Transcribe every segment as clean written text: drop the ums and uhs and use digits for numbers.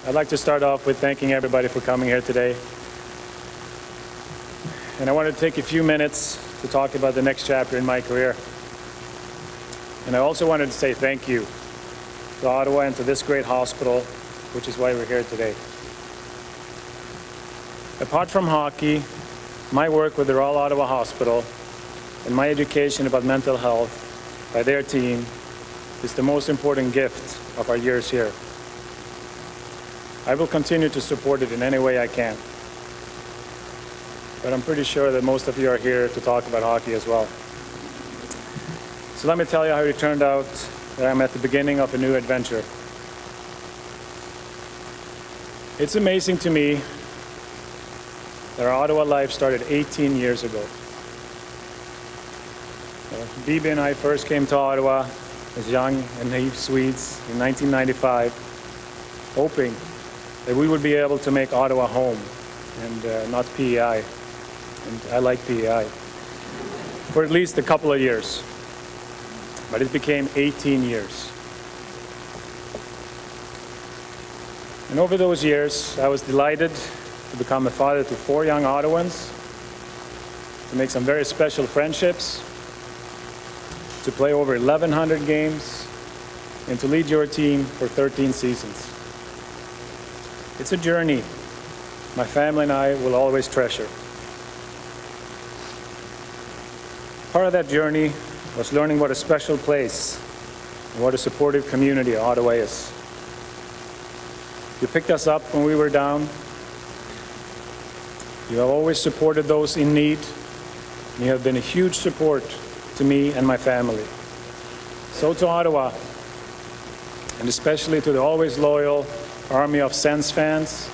I'd like to start off with thanking everybody for coming here today. And I wanted to take a few minutes to talk about the next chapter in my career. And I also wanted to say thank you to Ottawa and to this great hospital, which is why we're here today. Apart from hockey, my work with the Royal Ottawa Hospital and my education about mental health by their team is the most important gift of our years here. I will continue to support it in any way I can. But I'm pretty sure that most of you are here to talk about hockey as well. So let me tell you how it turned out that I'm at the beginning of a new adventure. It's amazing to me that our Ottawa life started 18 years ago. Bibi and I first came to Ottawa as young and naive Swedes in 1995, hoping that we would be able to make Ottawa home and not PEI. And I like PEI. For at least a couple of years. But it became 18 years. And over those years, I was delighted to become a father to 4 young Ottawans, to make some very special friendships, to play over 1,100 games, and to lead your team for 13 seasons. It's a journey my family and I will always treasure. Part of that journey was learning what a special place and what a supportive community Ottawa is. You picked us up when we were down. You have always supported those in need. And you have been a huge support to me and my family. So to Ottawa, and especially to the always loyal army of Sens fans,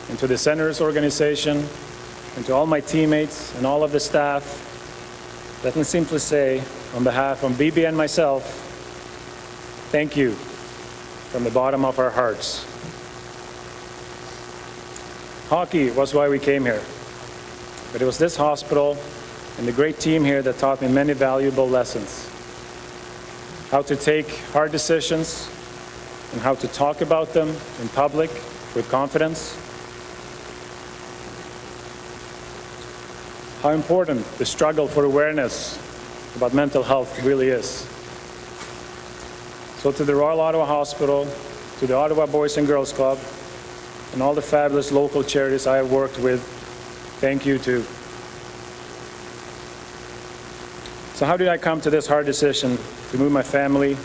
and to the Senators organization, and to all my teammates and all of the staff, let me simply say, on behalf of Bibi and myself, thank you from the bottom of our hearts. Hockey was why we came here, but it was this hospital and the great team here that taught me many valuable lessons. How to take hard decisions and how to talk about them in public with confidence. How important the struggle for awareness about mental health really is. So to the Royal Ottawa Hospital, to the Ottawa Boys and Girls Club, and all the fabulous local charities I have worked with, thank you too. So how did I come to this hard decision to move my family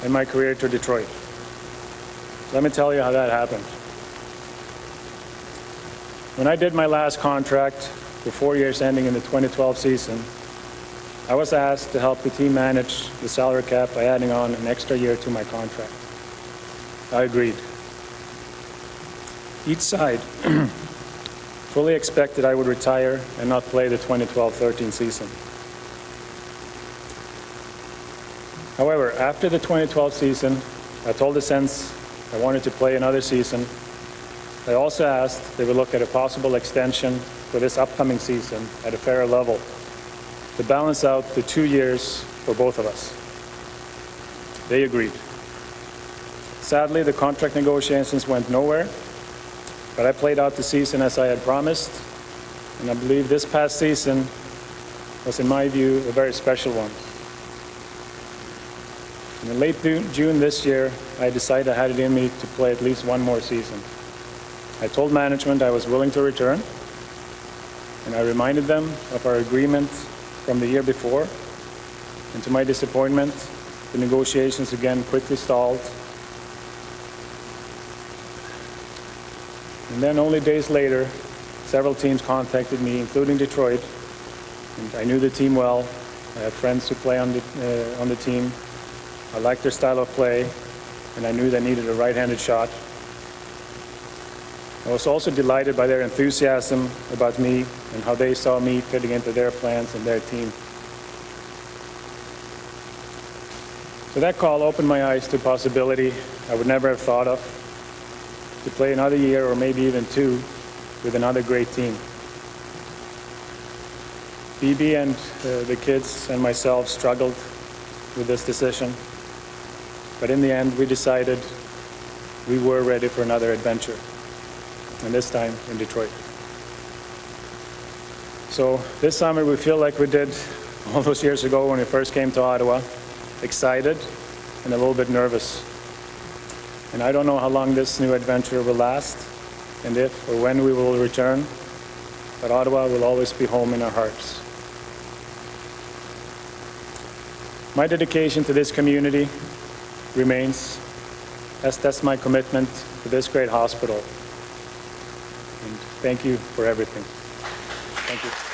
and my career to Detroit? Let me tell you how that happened. When I did my last contract for 4 years ending in the 2012 season, I was asked to help the team manage the salary cap by adding on an extra year to my contract. I agreed. Each side fully expected I would retire and not play the 2012-13 season. However, after the 2012 season, I told the Sens I wanted to play another season. I also asked they would look at a possible extension for this upcoming season at a fairer level to balance out the 2 years for both of us. They agreed. Sadly, the contract negotiations went nowhere, but I played out the season as I had promised, and I believe this past season was, in my view, a very special one. In late June this year, I decided I had it in me to play at least one more season. I told management I was willing to return, and I reminded them of our agreement from the year before. And to my disappointment, the negotiations again quickly stalled. And then only days later, several teams contacted me, including Detroit. And I knew the team well. I have friends who play on the team. I liked their style of play, and I knew they needed a right-handed shot. I was also delighted by their enthusiasm about me and how they saw me fitting into their plans and their team. So that call opened my eyes to a possibility I would never have thought of, to play another year or maybe even 2 with another great team. Bibi and the kids and myself struggled with this decision. But in the end, we decided we were ready for another adventure, and this time in Detroit. So this summer we feel like we did all those years ago when we first came to Ottawa, excited and a little bit nervous. And I don't know how long this new adventure will last, and if or when we will return, but Ottawa will always be home in our hearts. My dedication to this community remains, as that's my commitment to this great hospital. And thank you for everything. Thank you.